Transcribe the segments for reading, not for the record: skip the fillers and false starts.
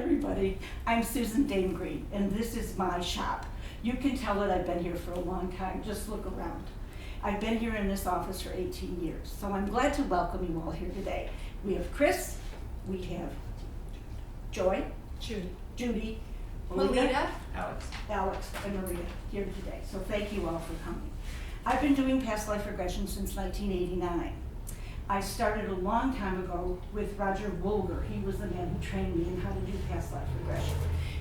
everybody. I'm Susan DameGreene, and this is my shop. You can tell that I've been here for a long time. Just look around. I've been here in this office for 18 years, so I'm glad to welcome you all here today. We have Chris, we have Joy, Judy, Melita, Alex, and Maria here today. So thank you all for coming. I've been doing Past Life Regression since 1989. I started a long time ago with Roger Wolger. He was the man who trained me in how to do Past Life Regression.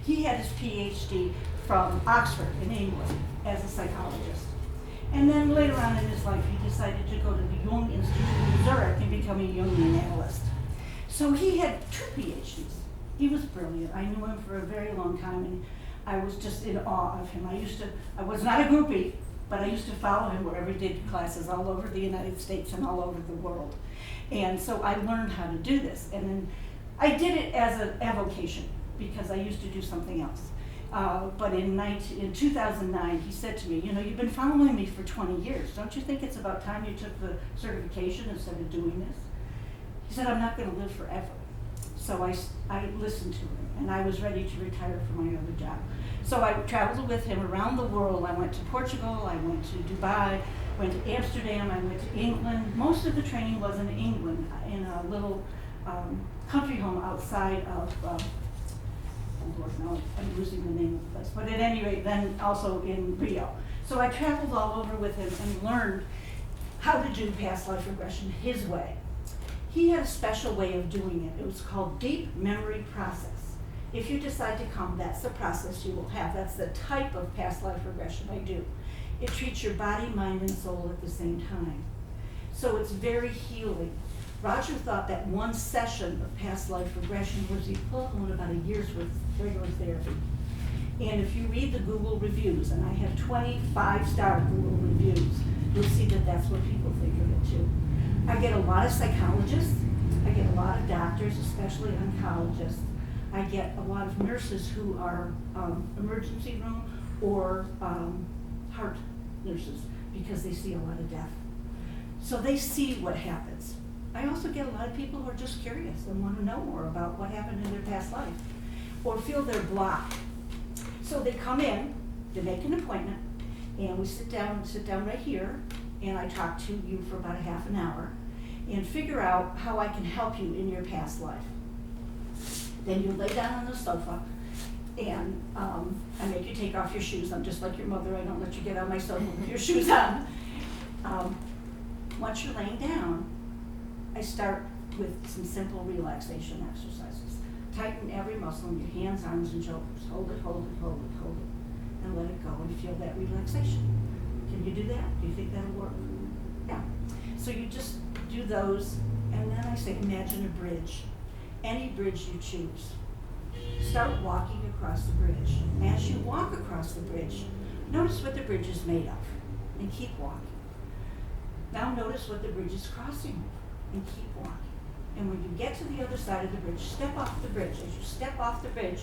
He had his PhD from Oxford in England as a psychologist. And then later on in his life, he decided to go to the Jung Institute in Zurich and become a Jungian analyst. So he had 2 PhDs. He was brilliant. I knew him for a very long time, and I was just in awe of him. I was not a groupie, but I used to follow him wherever he did classes all over the United States and all over the world. And so I learned how to do this. And then I did it as an avocation because I used to do something else. But in 2009, he said to me, you know, you've been following me for 20 years. Don't you think it's about time you took the certification instead of doing this? He said, I'm not going to live forever. So I listened to him, and I was ready to retire from my other job. So I traveled with him around the world. I went to Portugal, I went to Dubai, went to Amsterdam, I went to England. Most of the training was in England, in a little country home outside of, oh Lord, no, I'm losing the name of the place. But at any rate, then also in Rio. So I traveled all over with him and learned how to do Past Life Regression his way. He had a special way of doing it. It was called deep memory process. If you decide to come, that's the process you will have. That's the type of Past Life Regression I do. It treats your body, mind, and soul at the same time. So it's very healing. Roger thought that one session of Past Life Regression was the equivalent of about a year's worth of regular therapy. And if you read the Google reviews, and I have 25-star Google reviews, you'll see that that's what people think of it too. I get a lot of psychologists, I get a lot of doctors, especially oncologists. I get a lot of nurses who are emergency room or heart nurses because they see a lot of death. So they see what happens. I also get a lot of people who are just curious and want to know more about what happened in their past life or feel they're blocked. So they come in, they make an appointment, and we sit down right here, and I talk to you for about a half an hour and figure out how I can help you in your past life. Then you lay down on the sofa, and I make you take off your shoes. I'm just like your mother. I don't let you get on my sofa with your shoes on. Once you're laying down, I start with some simple relaxation exercises. Tighten every muscle in your hands, arms, and shoulders. Hold it, hold it, hold it, hold it, and let it go and feel that relaxation. Can you do that? Do you think that'll work? Yeah. So you just do those, and then I say, imagine a bridge. Any bridge you choose. Start walking across the bridge. As you walk across the bridge, notice what the bridge is made of, and keep walking. Now notice what the bridge is crossing, and keep walking. And when you get to the other side of the bridge, step off the bridge. As you step off the bridge,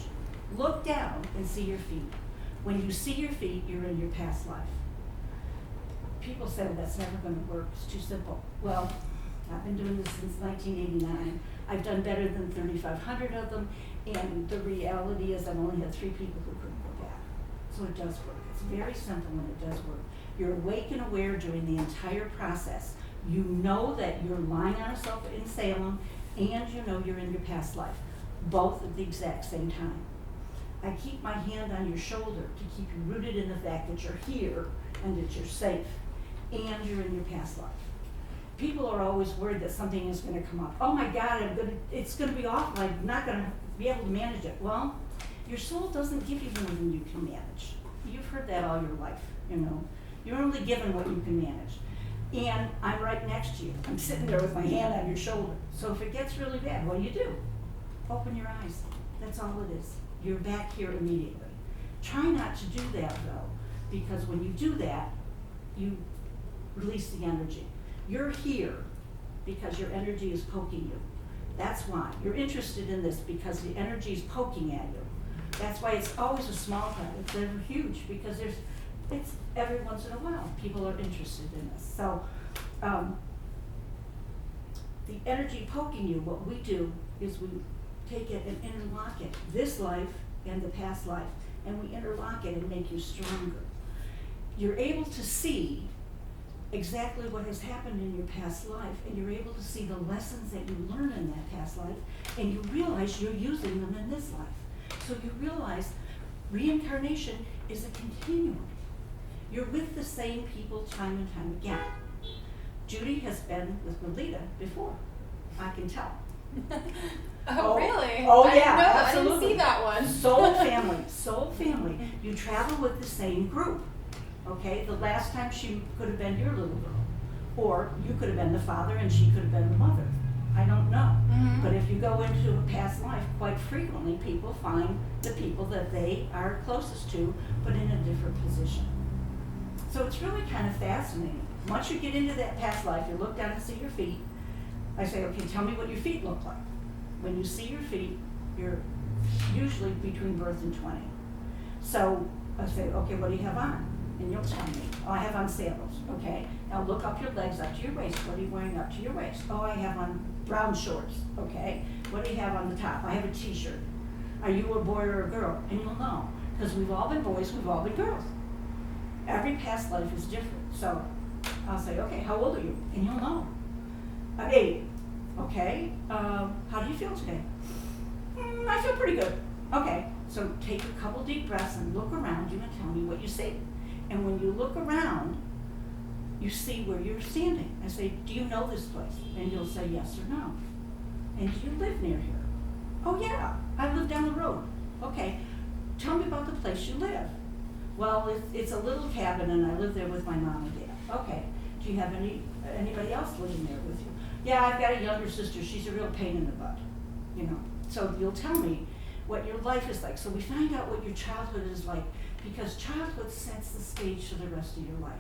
look down and see your feet. When you see your feet, you're in your past life. People say, well, that's never going to work. It's too simple. Well, I've been doing this since 1989. I've done better than 3,500 of them, and the reality is I've only had 3 people who couldn't go back. So it does work. It's very simple, and it does work. You're awake and aware during the entire process. You know that you're lying on a sofa in Salem, and you know you're in your past life, both at the exact same time. I keep my hand on your shoulder to keep you rooted in the fact that you're here and that you're safe, and you're in your past life. People are always worried that something is going to come up. Oh my God, it's going to be awful. I'm not going to be able to manage it. Well, your soul doesn't give you more than you can manage. You've heard that all your life, you know. You're only given what you can manage. And I'm right next to you. I'm sitting there with my hand on your shoulder. So if it gets really bad, what do? Open your eyes. That's all it is. You're back here immediately. Try not to do that though, because when you do that, you release the energy. You're here because your energy is poking you. That's why. You're interested in this because the energy is poking at you. That's why it's always a small part. It's never huge because it's every once in a while people are interested in this. So the energy poking you, what we do is we take it and interlock it, this life and the past life, and we interlock it and make you stronger. You're able to see exactly what has happened in your past life, and you're able to see the lessons that you learned in that past life, and you realize you're using them in this life. So you realize reincarnation is a continuum. You're with the same people time and time again. Judy has been with Melita before, I can tell. Oh, really? Oh, I yeah, didn't know that. absolutely. I didn't see that one. Soul family, soul family. You travel with the same group, okay? The last time she could have been your little girl, or you could have been the father and she could have been the mother. I don't know. Mm-hmm. But if you go into a past life, quite frequently people find the people that they are closest to, but in a different position. So it's really kind of fascinating. Once you get into that past life, you look down and see your feet. I say, okay, tell me what your feet look like. When you see your feet, you're usually between birth and 20. So I say, okay, what do you have on? And you'll tell me. Oh, I have on sandals. Okay. Now look up your legs up to your waist. What are you wearing up to your waist? Oh, I have on brown shorts. Okay. What do you have on the top? I have a t-shirt. Are you a boy or a girl? And you'll know. Because we've all been boys, we've all been girls. Every past life is different. So I'll say, okay, how old are you? And you'll know. I'm 8. Okay. How do you feel today? I feel pretty good. Okay. So take a couple deep breaths and look around you and tell me what you see. And when you look around, you see where you're standing. I say, do you know this place? And you'll say yes or no. And do you live near here? Oh yeah, I live down the road. Okay. Tell me about the place you live. Well, it's a little cabin and I live there with my mom and dad. Okay. Do you have anybody else living there with you? Yeah, I've got a younger sister. She's a real pain in the butt. You know. So you'll tell me what your life is like. So we find out what your childhood is like, because childhood sets the stage for the rest of your life.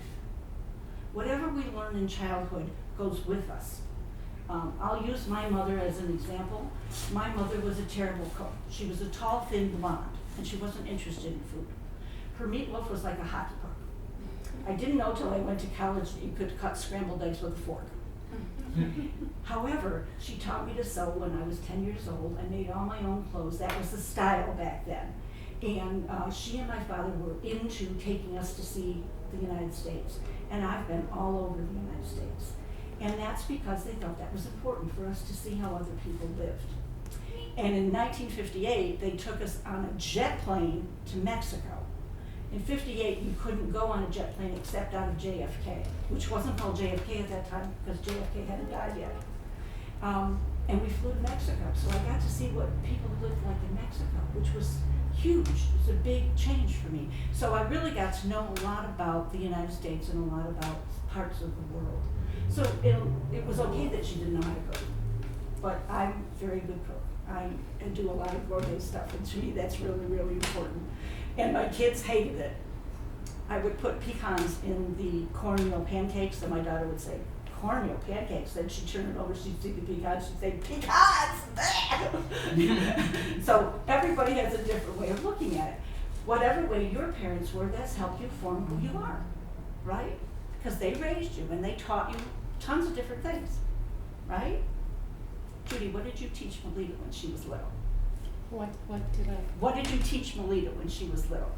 Whatever we learn in childhood goes with us. I'll use my mother as an example. My mother was a terrible cook. She was a tall, thin blonde, and she wasn't interested in food. Her meatloaf was like a hot cook. I didn't know till I went to college that you could cut scrambled eggs with a fork. However, she taught me to sew when I was 10 years old. I made all my own clothes. That was the style back then. And she and my father were into taking us to see the United States. And I've been all over the United States. And that's because they thought that was important for us to see how other people lived. And in 1958, they took us on a jet plane to Mexico. In 58, you couldn't go on a jet plane except out of JFK, which wasn't called JFK at that time because JFK hadn't died yet. And we flew to Mexico, so I got to see what people lived like in Mexico, which was huge. It was a big change for me. So I really got to know a lot about the United States and a lot about parts of the world. So it was okay that she didn't know how to cook, but I'm a very good cook. I do a lot of gourmet stuff, and to me that's really, really important. And my kids hated it. I would put pecans in the cornmeal pancakes, and my daughter would say, cornmeal pancakes? Then she'd turn it over, she'd see the pecans, she'd say, pecans! So everybody has a different way of looking at it. Whatever way your parents were, that's helped you form who you are, right? Because they raised you and they taught you tons of different things, right? Judy, what did you teach Melita when she was little? What did you teach Melita when she was little?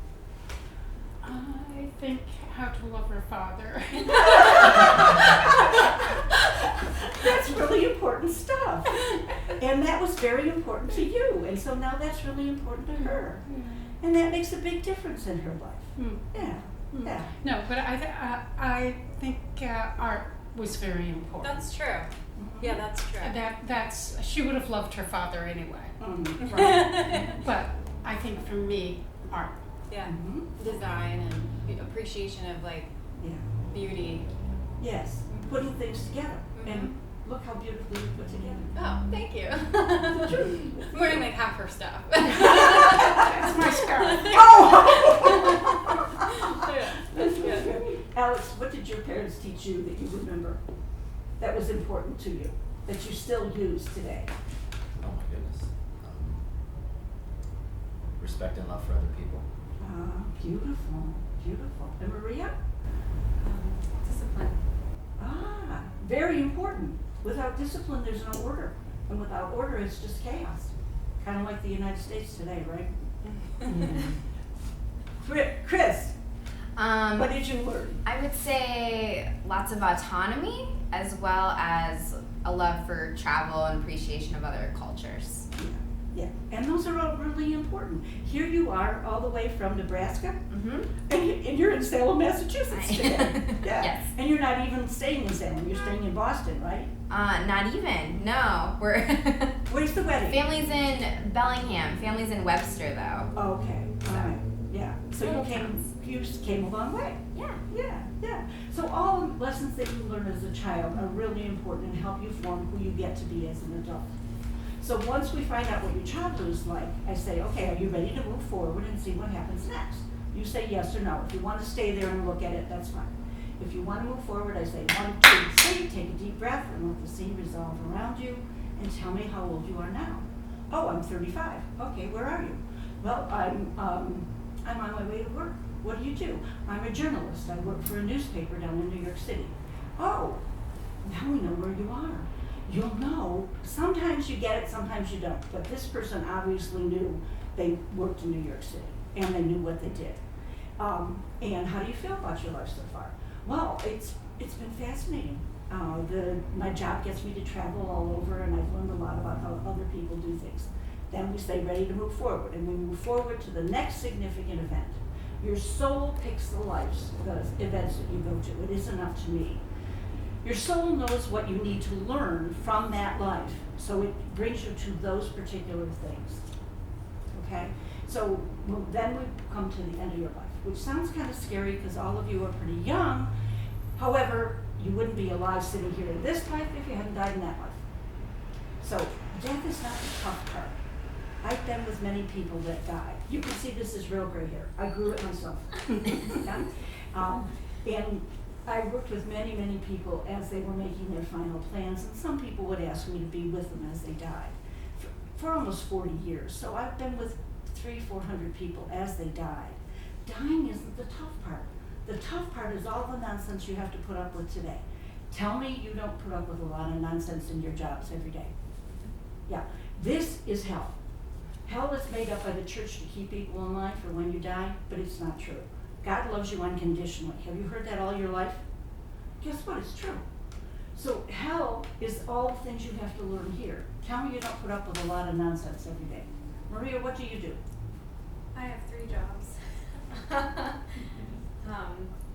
I think how to love her father. That's really important stuff. And that was very important to you. And so now that's really important to her. And that makes a big difference in her life. Yeah. Yeah. No, but I think art was very important. That's true. Yeah, that's true. That's she would have loved her father anyway. Right. But I think for me, art. Yeah. Design and appreciation of like beauty. Yes. Putting things together. And look how beautifully you put together. Oh, thank you. I'm wearing like half her stuff. That's my scarf. That's really good. Alex, what did your parents teach you that you remember that was important to you, that you still use today? Oh my goodness. Respect and love for other people. Beautiful, beautiful. And Maria? Discipline. Very important. Without discipline, there's no order. And without order, it's just chaos. Kind of like the United States today, right? Chris, what did you learn? I would say lots of autonomy as well as a love for travel and appreciation of other cultures. Yeah, and those are all really important. Here you are, all the way from Nebraska, Mm-hmm. and you're in Salem, Massachusetts today. Yeah. Yes. And you're not even staying in Salem, you're staying in Boston, right? Not even. No, we're Where's the wedding? families in Bellingham. Families in Webster, though. Okay, all right, yeah. So Little you came a long way. Yeah. Yeah. So all the lessons that you learn as a child are really important and help you form who you get to be as an adult. So once we find out what your childhood is like, I say, okay, are you ready to move forward and see what happens next? You say yes or no. If you want to stay there and look at it, that's fine. If you want to move forward, I say 1, 2, 3, take a deep breath and let the scene resolve around you and tell me how old you are now. Oh, I'm 35. Okay, where are you? Well, I'm on my way to work. What do? I'm a journalist. I work for a newspaper down in New York City. Oh, now we know where you are. You'll know. Sometimes you get it, sometimes you don't. But this person obviously knew they worked in New York City and they knew what they did. And how do you feel about your life so far? Well, it's been fascinating. My job gets me to travel all over, and I've learned a lot about how other people do things. Then we say ready to move forward, and we move forward to the next significant event. Your soul picks the events that you go to. It isn't up to me. Your soul knows what you need to learn from that life, so it brings you to those particular things. Okay? So then we come to the end of your life, which sounds kind of scary because all of you are pretty young. However, you wouldn't be alive sitting here in this life if you hadn't died in that life. So death is not the tough part. I've been with many people that died. You can see this is real gray hair. I grew it myself. Yeah? And I worked with many, many people as they were making their final plans, and some people would ask me to be with them as they died for almost 40 years. So I've been with 300-400 people as they died. Dying isn't the tough part. The tough part is all the nonsense you have to put up with today. Tell me you don't put up with a lot of nonsense in your jobs every day. Yeah, this is hell. Hell is made up by the church to keep people in line for when you die, but it's not true. God loves you unconditionally. Have you heard that all your life? Guess what? It's true. So hell is all the things you have to learn here. Tell me you don't put up with a lot of nonsense every day. Maria, what do you do? I have 3 jobs.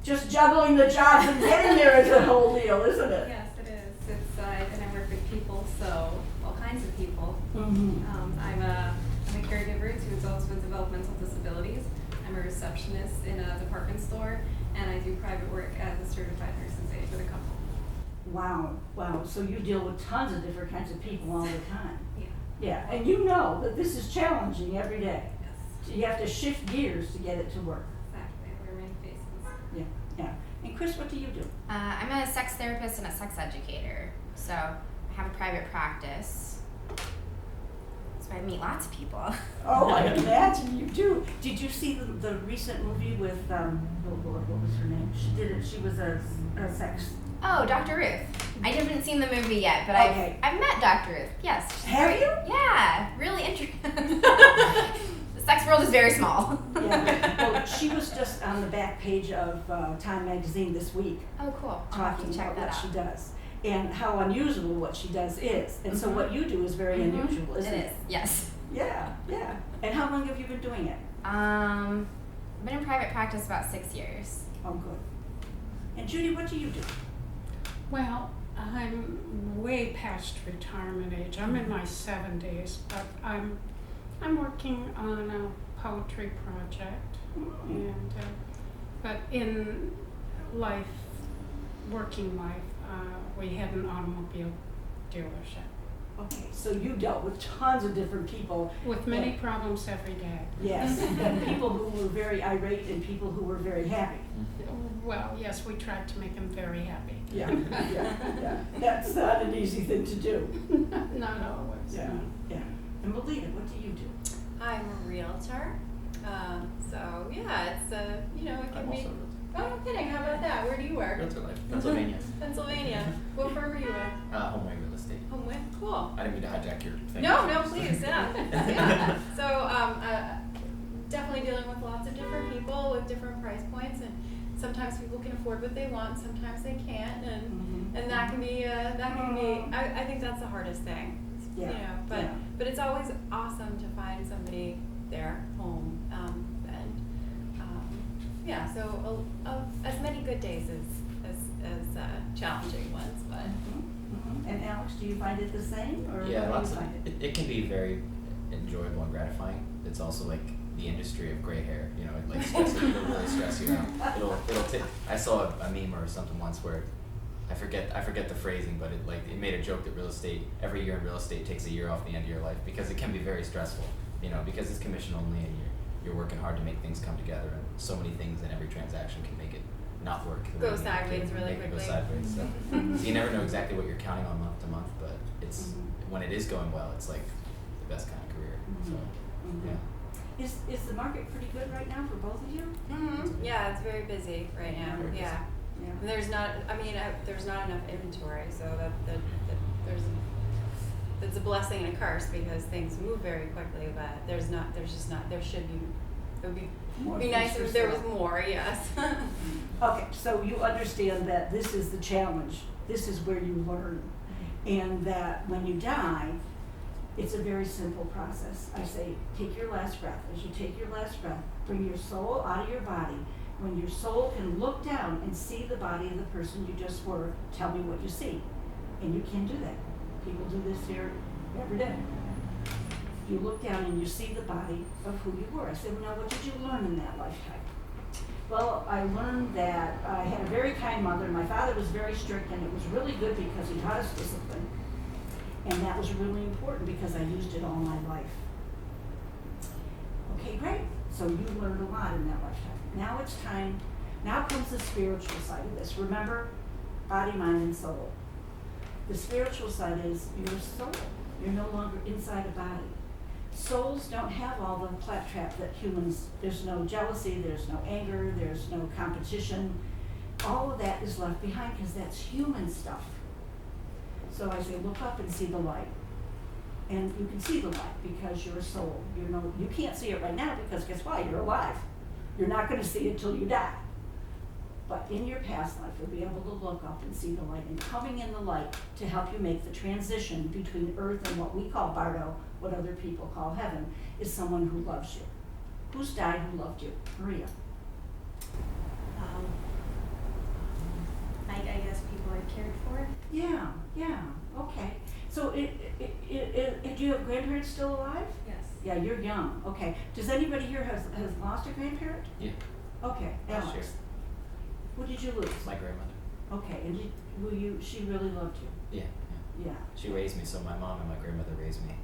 Just juggling the jobs and getting there is a whole deal, isn't it? Yes, it is. And I work with people, so all kinds of people. Mm-hmm. I'm a caregiver to adults with developmental disabilities. I'm a receptionist in a department store, and I do private work as a certified nurse's aide with a couple. Wow. So you deal with tons of different kinds of people all the time. Yeah. Yeah, and you know that this is challenging every day. Yes. You have to shift gears to get it to work. Exactly. I wear many faces. Yeah. And Chris, what do you do? I'm a sex therapist and a sex educator, so I have a private practice. So I meet lots of people. Oh, I imagine you do. Did you see the recent movie with, oh Lord, what was her name? She was a sex. Oh, Dr. Ruth. I haven't seen the movie yet, but Okay. I've met Dr. Ruth. Yes. she's Have great. you? Yeah, really interesting. The sex world is very small. Yeah. Well, she was just on the back page of Time magazine this week Oh, cool. I'll have talking to check about that what out. she does and how unusual what she does is. And so Mhm. what you do is very unusual, isn't It is. Yes. Yeah. And how long have you been doing it? I've been in private practice about 6 years. Oh, good. And Judy, what do you do? Well, I'm way past retirement age. I'm in my 70s, but I'm working on a poetry project, and but in life, working life, we had an automobile dealership Okay, so you dealt with tons of different people. with many problems every day. Yes, and people who were very irate and people who were very happy. Well, yes, we tried to make them very happy. Yeah. That's not an easy thing to do. Not always. Yeah. And Melita, what do you do? I'm a realtor. So yeah, it's it can I'm be. also Oh, no kidding. How about that? Where do you work? Realtor life, Pennsylvania. Pennsylvania. What firm are you with? Homeway real estate. Homeway. Cool. I didn't mean to hijack your thing. No, please, yeah. Yeah. So, definitely dealing with lots of different people with different price points, and sometimes people can afford what they want, sometimes they can't, and that can be I think that's the hardest thing. Yeah. You know, but it's always awesome to find somebody their home, so as many good days as challenging ones, but. And Alex, do you find it the same, or Yeah, how do lots you of find it? it can be very enjoyable and gratifying. It's also like the industry of gray hair, you know, it like it'll really stress you out. It'll take. I saw a meme or something once where I forget the phrasing, but it made a joke that every year in real estate takes a year off the end of your life because it can be very stressful, you know, because it's commission only and you're working hard to make things come together, and so many things in every transaction can make it not work. Go sideways really quickly. Go sideways. So you never know exactly what you're counting on month to month, but it's when it is going well, it's like the best kind of career. So yeah. Is the market pretty good right now for both of you? Yeah, it's very busy right now. Very busy. Yeah. And there's not enough inventory, so that it's a blessing and a curse because things move very quickly, but there should be, it would be nice if there was more, yes. Okay, so you understand that this is the challenge, this is where you learn, and that when you die, it's a very simple process. I say, take your last breath. As you take your last breath, bring your soul out of your body. When your soul can look down and see the body of the person you just were, tell me what you see. And you can do that. People do this here every day. You look down and you see the body of who you were. I said, well, now what did you learn in that lifetime? Well, I learned that I had a very kind mother. My father was very strict, and it was really good because he taught us discipline. And that was really important because I used it all my life. Okay, great. So you learned a lot in that lifetime. Now it's time, now comes the spiritual side of this. Remember, body, mind, and soul. The spiritual side is your soul. You're no longer inside a body. Souls don't have all the claptrap that humans, there's no jealousy, there's no anger, there's no competition. All of that is left behind because that's human stuff. So I say, look up and see the light. And you can see the light because you're a soul. You can't see it right now because guess what? You're alive. You're not going to see it till you die. But in your past life, you'll be able to look up and see the light. And coming in the light to help you make the transition between earth and what we call Bardo, what other people call heaven, is someone who loves you. Who's died who loved you? Maria. I guess people I cared for. Yeah, okay. So do you have grandparents still alive? Yes. Yeah, you're young. Okay. Does anybody here has lost a grandparent? Yeah. Okay, Last Alex. year. Who did you lose? My grandmother. Okay, and she really loved you? Yeah. Yeah. She raised me, so my mom and my grandmother raised me.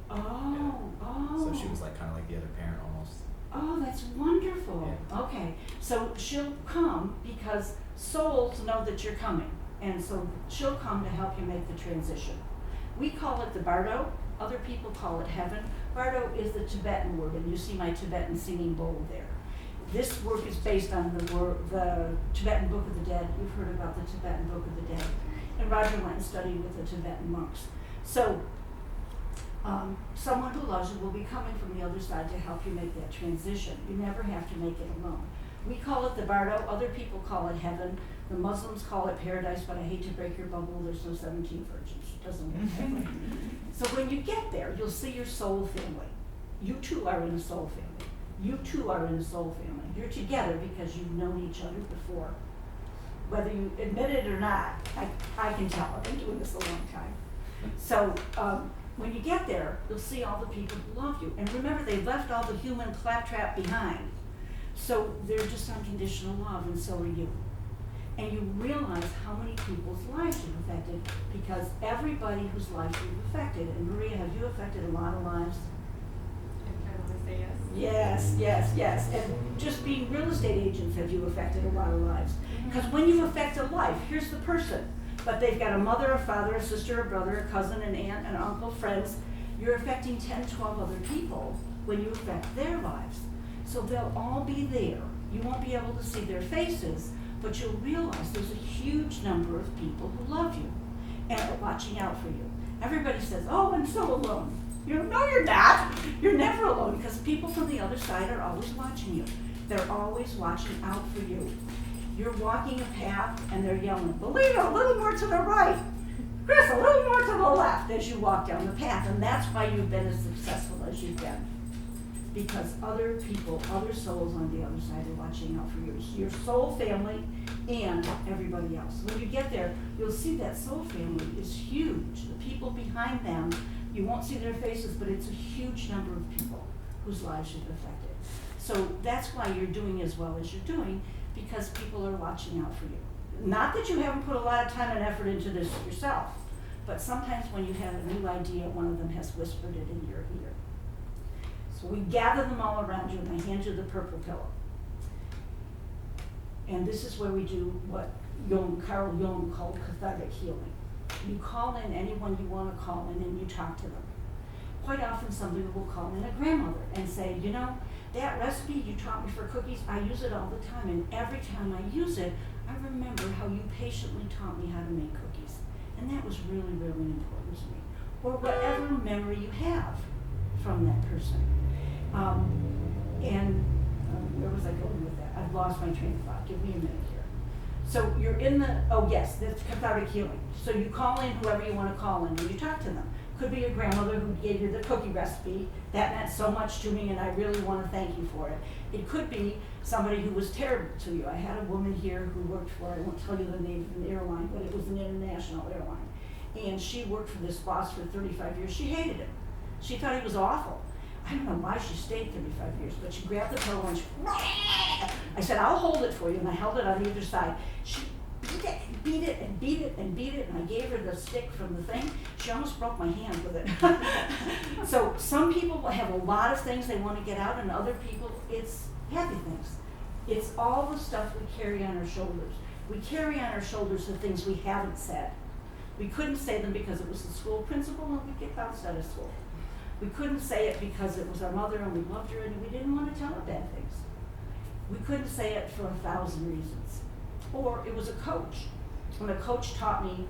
Oh. So she was like kind of like the other parent almost. Oh, that's wonderful. Yeah. Okay, so she'll come because souls know that you're coming, and so she'll come to help you make the transition. We call it the Bardo. Other people call it heaven. Bardo is the Tibetan word, and you see my Tibetan singing bowl there. This work is based on the Tibetan Book of the Dead. You've heard about the Tibetan Book of the Dead. And Roger went and studied with the Tibetan monks. So someone who loves you will be coming from the other side to help you make that transition. You never have to make it alone. We call it the Bardo. Other people call it heaven. The Muslims call it paradise, but I hate to break your bubble. There's no 17 virgins. It doesn't work that way. So when you get there, you'll see your soul family. You too are in a soul family. You too are in a soul family. You're together because you've known each other before. Whether you admit it or not, I can tell. I've been doing this a long time. So when you get there, you'll see all the people who love you. And remember, they left all the human claptrap behind. So they're just unconditional love, and so are you. And you realize how many people's lives you've affected because everybody whose life you've affected. And Maria, have you affected a lot of lives? I want to say yes. Yes. And just being real estate agents, have you affected a lot of lives? Because when you affect a life, here's the person, but they've got a mother, a father, a sister, a brother, a cousin, an aunt, an uncle, friends. You're affecting 10, 12 other people when you affect their lives. So they'll all be there You won't be able to see their faces, but you'll realize there's a huge number of people who love you and are watching out for you. Everybody says, oh, I'm so alone. No, you're not. You're never alone, because people from the other side are always watching you. They're always watching out for you. You're walking a path and they're yelling, Belina, a little more to the right. Chris, a little more to the left as you walk down the path. And that's why you've been as successful as you've been. Because other people, other souls on the other side are watching out for you. Your soul family and everybody else. When you get there, you'll see that soul family is huge. The people behind them, you won't see their faces, but it's a huge number of people whose lives you've affected. So that's why you're doing as well as you're doing, because people are watching out for you. Not that you haven't put a lot of time and effort into this yourself, but sometimes when you have a new idea, one of them has whispered it in your ear. So we gather them all around you, and I hand you the purple pillow. And this is where we do what Carl Jung called cathartic healing. You call in anyone you want to call in, and you talk to them. Quite often somebody will call in a grandmother and say, you know, that recipe you taught me for cookies, I use it all the time, and every time I use it, I remember how you patiently taught me how to make cookies. And that was really, really important to me. Or whatever memory you have from that person. Where was I going with that? I've lost my train of thought. Give me a minute here. So you're in the, oh yes, that's cathartic healing. So you call in whoever you want to call in, and you talk to them. Could be your grandmother who gave you the cookie recipe. That meant so much to me, and I really want to thank you for it. It could be somebody who was terrible to you. I had a woman here who worked for, I won't tell you the name of an airline, but it was an international airline. And she worked for this boss for 35 years. She hated him. She thought he was awful. I don't know why she stayed 35 years, but she grabbed the pillow and she, I said, I'll hold it for you, and I held it on either side. She beat it and beat it and beat it and beat it, and I gave her the stick from the thing. She almost broke my hand with it. So some people have a lot of things they want to get out, and other people, it's happy things. It's all the stuff we carry on our shoulders. We carry on our shoulders the things we haven't said. We couldn't say them because it was the school principal and we get bounced out of school. We couldn't say it because it was our mother and we loved her and we didn't want to tell her bad things. We couldn't say it for 1,000 reasons. Or it was a coach. When a coach taught me,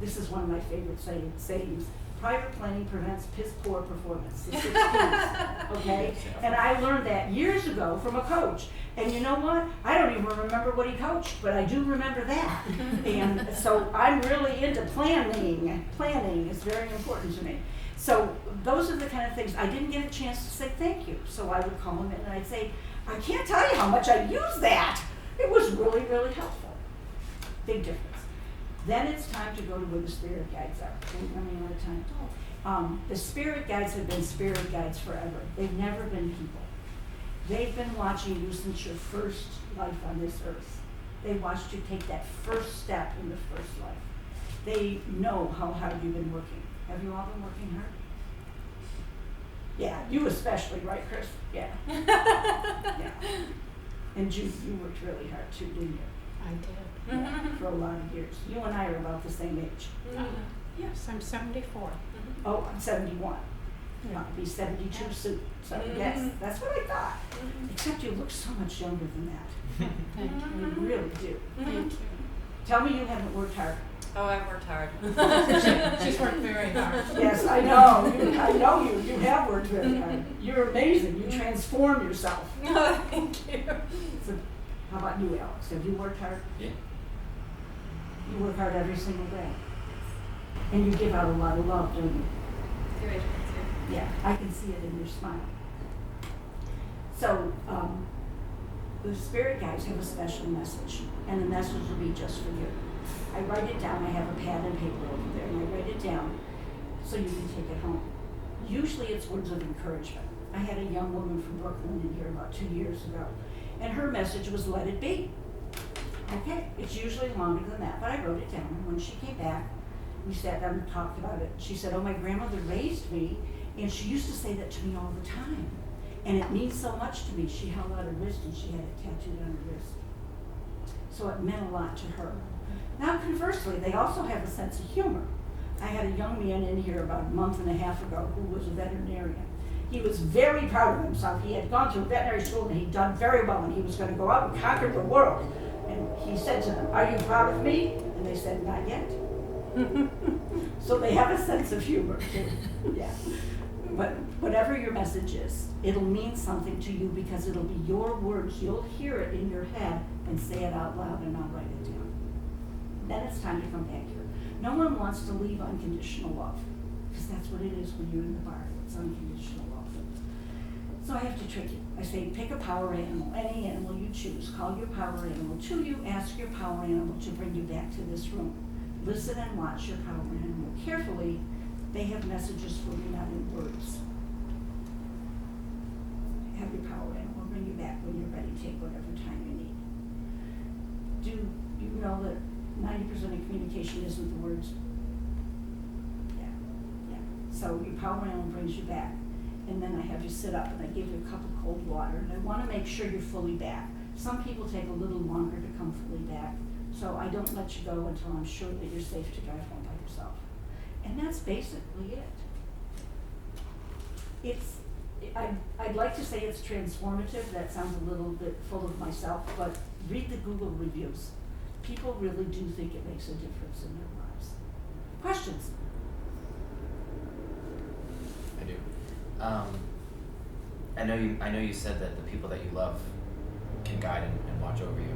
this is one of my favorite sayings, prior planning prevents piss poor performance. The 6 Ps, okay? And I learned that years ago from a coach. And you know what? I don't even remember what he coached, but I do remember that. And so I'm really into planning. Planning is very important to me. So those are the kind of things. I didn't get a chance to say thank you. So I would call him in and I'd say, I can't tell you how much I use that. It was really, really helpful. Big difference. Then it's time to go to where the spirit guides are. We're running out of time. The spirit guides have been spirit guides forever. They've never been people. They've been watching you since your first life on this earth. They watched you take that first step in the first life. They know how hard you've been working. Have you all been working hard? Yeah, you especially, right, Chris? Yeah. Yeah. And Jude, you worked really hard too, didn't you? I did. Yeah, for a lot of years. You and I are about the same age. Yes, I'm 74. Oh, I'm 71. Yeah. I'll be 72 soon. So yes, that's what I thought. Except you look so much younger than that. Thank you. You really do. Thank you. Tell me you haven't worked hard. Oh, I've worked hard. She's worked very hard. Yes, I know. I know you. You have worked very hard. You're amazing. You transform yourself. Oh, thank you. So, how about you, Alex? Have you worked hard? Yeah. You work hard every single day. And you give out a lot of love, don't you? Your age too. Yeah, I can see it in your smile. So, the spirit guides have a special message, and the message will be just for you. I write it down. I have a pad and paper over there, and I write it down so you can take it home. Usually it's words of encouragement. I had a young woman from Brooklyn in here about 2 years ago, and her message was, let it be. Okay, it's usually longer than that, but I wrote it down, and when she came back, we sat down and talked about it. She said, oh, my grandmother raised me, and she used to say that to me all the time, and it means so much to me. She held out her wrist, and she had it tattooed on her wrist. So it meant a lot to her. Now, conversely, they also have a sense of humor. I had a young man in here about a month and a half ago who was a veterinarian, He was very proud of himself. He had gone through veterinary school and he'd done very well, and he was going to go out and conquer the world. And he said to them, "Are you proud of me?" And they said, "Not yet." So they have a sense of humor too. Yeah. But whatever your message is, it'll mean something to you because it'll be your words. You'll hear it in your head and say it out loud, and I'll write it down. Then it's time to come back here. No one wants to leave unconditional love, because that's what it is when you're in the bar. It's unconditional love. So I have to trick you. I say, pick a power animal, any animal you choose. Call your power animal to you. Ask your power animal to bring you back to this room. Listen and watch your power animal carefully. They have messages for you, not in words. Have your power animal bring you back when you're ready. Take whatever time you need. Do you know that 90% of communication isn't the words? Yeah. So your power animal brings you back. And then I have you sit up and I give you a cup of cold water. And I want to make sure you're fully back. Some people take a little longer to come fully back. So I don't let you go until I'm sure that you're safe to drive home by yourself. And that's basically it. I'd like to say it's transformative. That sounds a little bit full of myself, but read the Google reviews. People really do think it makes a difference in their lives. Questions? I do. I know you said that the people that you love can guide and watch over you.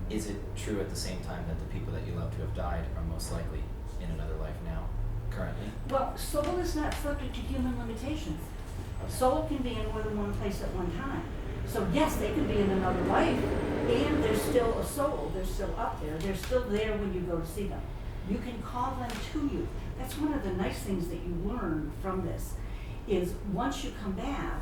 Is it true at the same time that the people that you love to have died are most likely in another life now, currently? Well, soul is not subject to human limitations. Soul can be in more than one place at one time. So yes, they can be in another life, and there's still a soul. They're still up there. They're still there when you go to see them. You can call them to you. That's one of the nice things that you learn from this, is once you come back,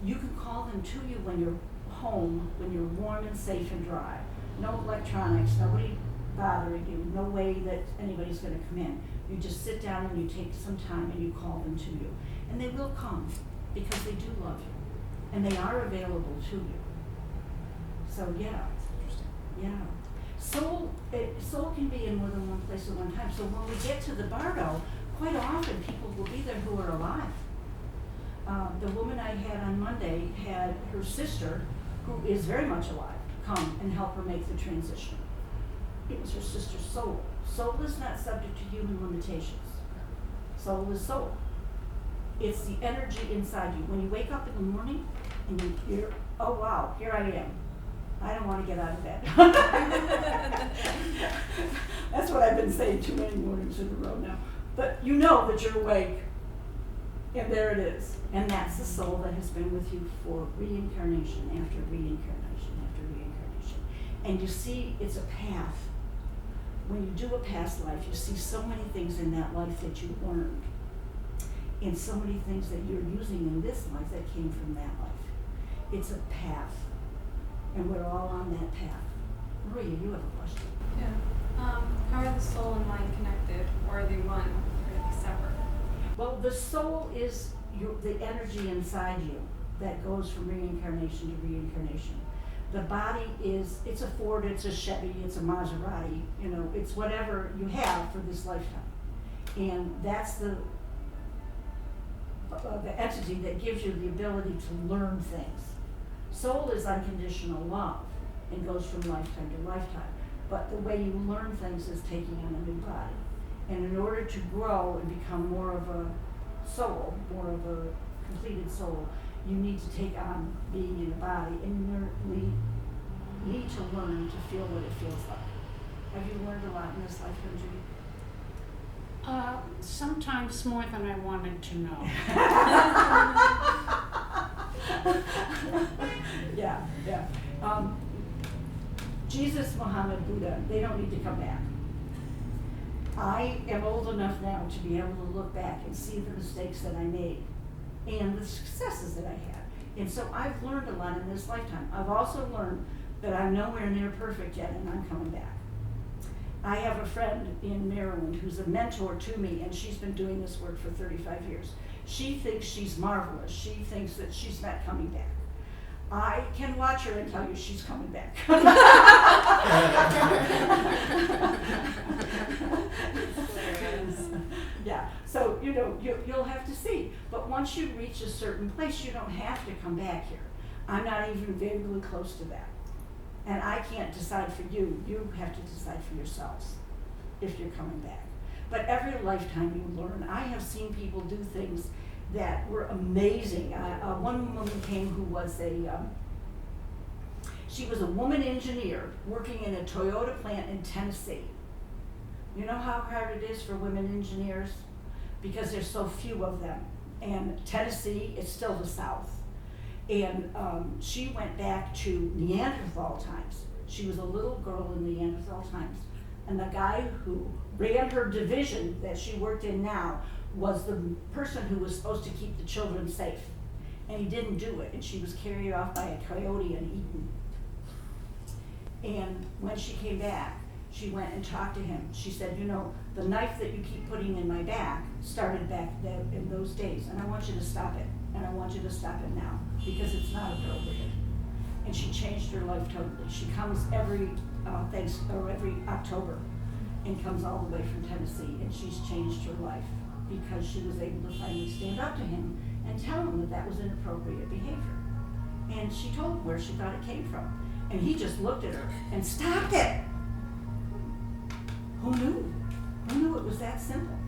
you can call them to you when you're home, when you're warm and safe and dry. No electronics, nobody bothering you, no way that anybody's going to come in. You just sit down and you take some time and you call them to you. And they will come because they do love you. And they are available to you. So yeah. Interesting. Yeah. Soul can be in more than one place at one time. So when we get to the bardo, quite often people will be there who are alive. The woman I had on Monday had her sister, who is very much alive, come and help her make the transition. It was her sister's soul. Soul is not subject to human limitations. Soul is soul. It's the energy inside you. When you wake up in the morning and you're, oh wow, here I am. I don't want to get out of bed. That's what I've been saying too many mornings in a row now. But you know that you're awake. And there it is. And that's the soul that has been with you for reincarnation after reincarnation after reincarnation. And you see, it's a path. When you do a past life, you see so many things in that life that you learned. And so many things that you're using in this life that came from that life. It's a path. And we're all on that path. Maria, you have a question. Yeah. How are the soul and mind connected, or are they one, or are they separate? Well, the soul is the energy inside you that goes from reincarnation to reincarnation. The body is, it's a Ford, it's a Chevy, it's a Maserati, it's whatever you have for this lifetime. And that's the entity that gives you the ability to learn things. Soul is unconditional love and goes from lifetime to lifetime. But the way you learn things is taking on a new body. And in order to grow and become more of a soul, more of a completed soul, you need to take on being in a body and need to learn to feel what it feels like. Have you learned a lot in this lifetime, Judy? Sometimes more than I wanted to know. Yeah. Jesus, Muhammad, Buddha, they don't need to come back. I am old enough now to be able to look back and see the mistakes that I made and the successes that I had. And so I've learned a lot in this lifetime. I've also learned that I'm nowhere near perfect yet, and I'm coming back. I have a friend in Maryland who's a mentor to me, and she's been doing this work for 35 years. She thinks she's marvelous. She thinks that she's not coming back. I can watch her and tell you she's coming back. Yeah, so you'll have to see. But once you reach a certain place, you don't have to come back here. I'm not even vaguely close to that. And I can't decide for you. You have to decide for yourselves if you're coming back. But every lifetime you learn. I have seen people do things that were amazing. One woman came who was she was a woman engineer working in a Toyota plant in Tennessee. You know how hard it is for women engineers? Because there's so few of them. And Tennessee is still the South. And she went back to Neanderthal times. She was a little girl in Neanderthal times. And the guy who ran her division that she worked in now was the person who was supposed to keep the children safe. And he didn't do it, and she was carried off by a coyote and eaten. And when she came back, she went and talked to him. She said, you know, the knife that you keep putting in my back started back in those days, and I want you to stop it, and I want you to stop it now, because it's not appropriate. And she changed her life totally. She comes every every October, and comes all the way from Tennessee, and she's changed her life because she was able to finally stand up to him and tell him that that was inappropriate behavior. And she told him where she thought it came from. And he just looked at her and stopped it. Who knew? Who knew it was that simple?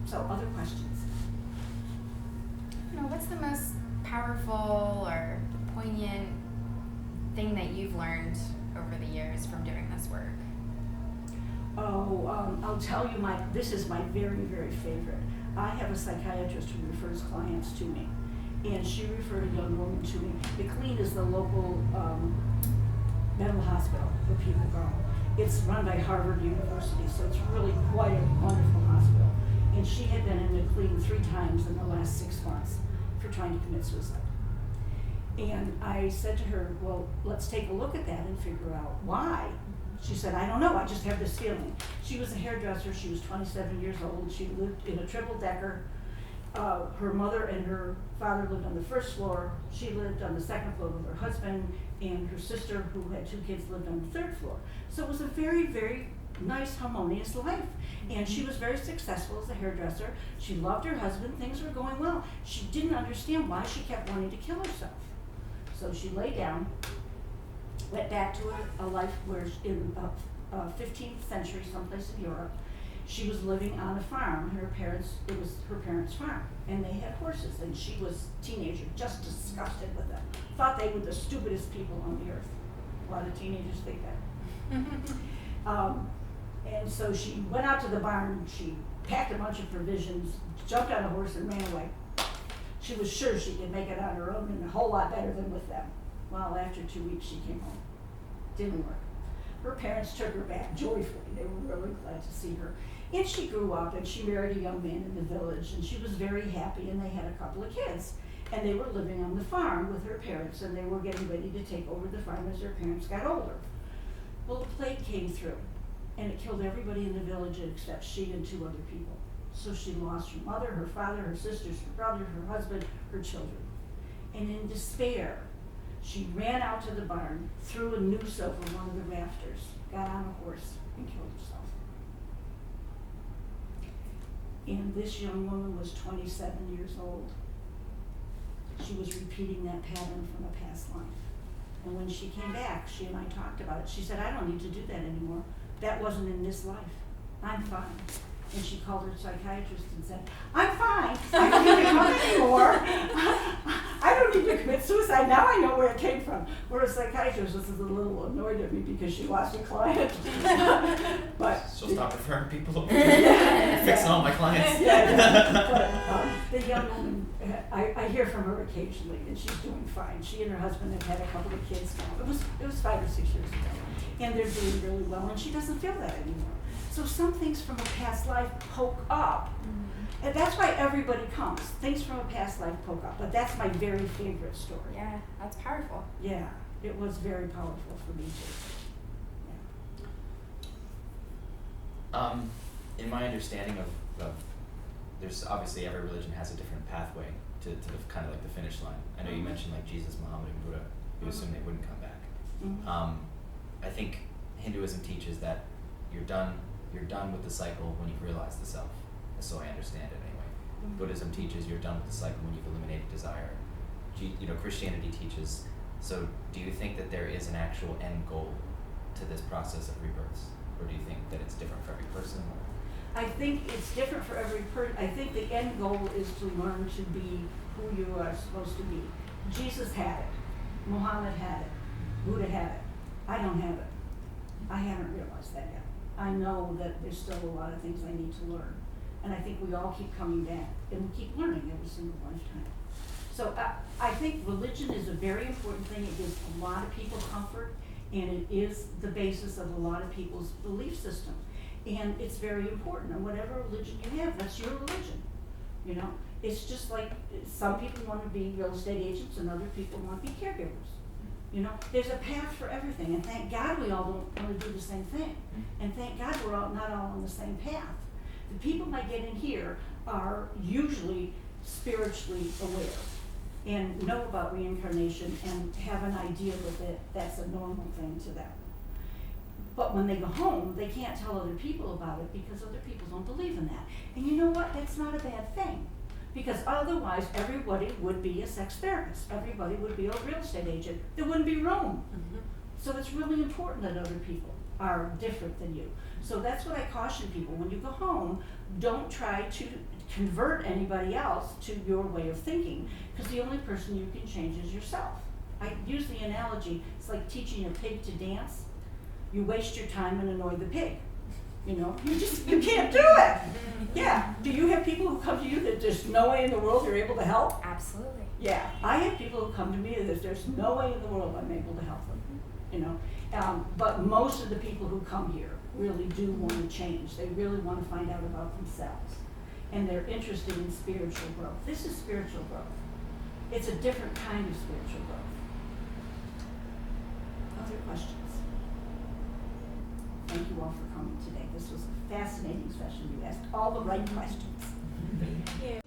So, other questions? You know, what's the most powerful or poignant thing that you've learned over the years from doing this work? I'll tell you this is my very, very favorite. I have a psychiatrist who refers clients to me, and she referred a young woman to me. McLean is the local mental hospital where people go. It's run by Harvard University, so it's really quite a wonderful hospital. And she had been in McLean 3 times in the last 6 months for trying to commit suicide. And I said to her, well, let's take a look at that and figure out why. She said, I don't know, I just have this feeling. She was a hairdresser, she was 27 years old, she lived in a triple-decker. Her mother and her father lived on the first floor, she lived on the second floor with her husband, and her sister, who had 2 kids, lived on the 3rd floor. So it was a very, very nice, harmonious life. And she was very successful as a hairdresser. She loved her husband, things were going well. She didn't understand why she kept wanting to kill herself. So she lay down, went back to a life where in the 15th century, someplace in Europe, she was living on a farm. It was her parents' farm, and they had horses, and she was a teenager, just disgusted with them. Thought they were the stupidest people on the earth. A lot of teenagers think that. And so she went out to the barn, she packed a bunch of provisions, jumped on a horse and ran away. She was sure she could make it on her own and a whole lot better than with them. Well, after 2 weeks she came home. Didn't work. Her parents took her back joyfully. They were really glad to see her. And she grew up and she married a young man in the village, and she was very happy, and they had a couple of kids. And they were living on the farm with her parents, and they were getting ready to take over the farm as their parents got older. Well, the plague came through, and it killed everybody in the village except she and 2 other people. So she lost her mother, her father, her sisters, her brother, her husband, her children. And in despair, she ran out to the barn, threw a noose over one of the rafters, got on a horse, and killed herself. And this young woman was 27 years old. She was repeating that pattern from a past life. And when she came back, she and I talked about it. She said, I don't need to do that anymore. That wasn't in this life. I'm fine. And she called her psychiatrist and said, I'm fine. I don't need to come anymore. I don't need to commit suicide. Now I know where it came from. Whereas psychiatrist was a little annoyed at me because she lost a client. But she'll stop referring people over. Fixing all my clients. But the young woman, I hear from her occasionally, and she's doing fine. She and her husband have had a couple of kids now. It was 5 or 6 years ago, and they're doing really well. And she doesn't feel that anymore. So some things from a past life poke up. And that's why everybody comes. Things from a past life poke up. But that's my very favorite story. Yeah, that's powerful. Yeah, it was very powerful for me too. In my understanding of there's obviously every religion has a different pathway to the kind of like the finish line. I know you mentioned like Jesus, Muhammad, and Buddha. You assume they wouldn't come back. Mm-hmm. I think Hinduism teaches that you're done you're done with the cycle when you've realized the self. So I understand it anyway. Buddhism teaches you're done with the cycle when you've eliminated desire. Christianity teaches. So do you think that there is an actual end goal to this process of rebirths, or do you think that it's different for every person? I think it's different for every person. I think the end goal is to learn to be who you are supposed to be. Jesus had it. Muhammad had it. Buddha had it. I don't have it. I haven't realized that yet. I know that there's still a lot of things I need to learn. And I think we all keep coming back and we keep learning every single lifetime. So I think religion is a very important thing. It gives a lot of people comfort, and it is the basis of a lot of people's belief system. And it's very important. And whatever religion you have, that's your religion. You know, it's just like some people want to be real estate agents and other people want to be caregivers. You know, there's a path for everything, and thank God we all don't want to do the same thing. And thank God we're not all on the same path. The people I get in here are usually spiritually aware and know about reincarnation and have an idea that that's a normal thing to them. But when they go home, they can't tell other people about it because other people don't believe in that. And you know what? That's not a bad thing. Because otherwise, everybody would be a sex therapist. Everybody would be a real estate agent. There wouldn't be room. So it's really important that other people are different than you. So that's what I caution people. When you go home, don't try to convert anybody else to your way of thinking, because the only person you can change is yourself. I use the analogy, it's like teaching a pig to dance. You waste your time and annoy the pig. You know, you can't do it. Yeah. Do you have people who come to you that there's no way in the world you're able to help? Absolutely. Yeah. I have people who come to me that there's no way in the world I'm able to help them. You know, but most of the people who come here really do want to change. They really want to find out about themselves. And they're interested in spiritual growth. This is spiritual growth. It's a different kind of spiritual growth. Other questions? Thank you all for coming today. This was a fascinating session. You asked all the right questions. Thank you.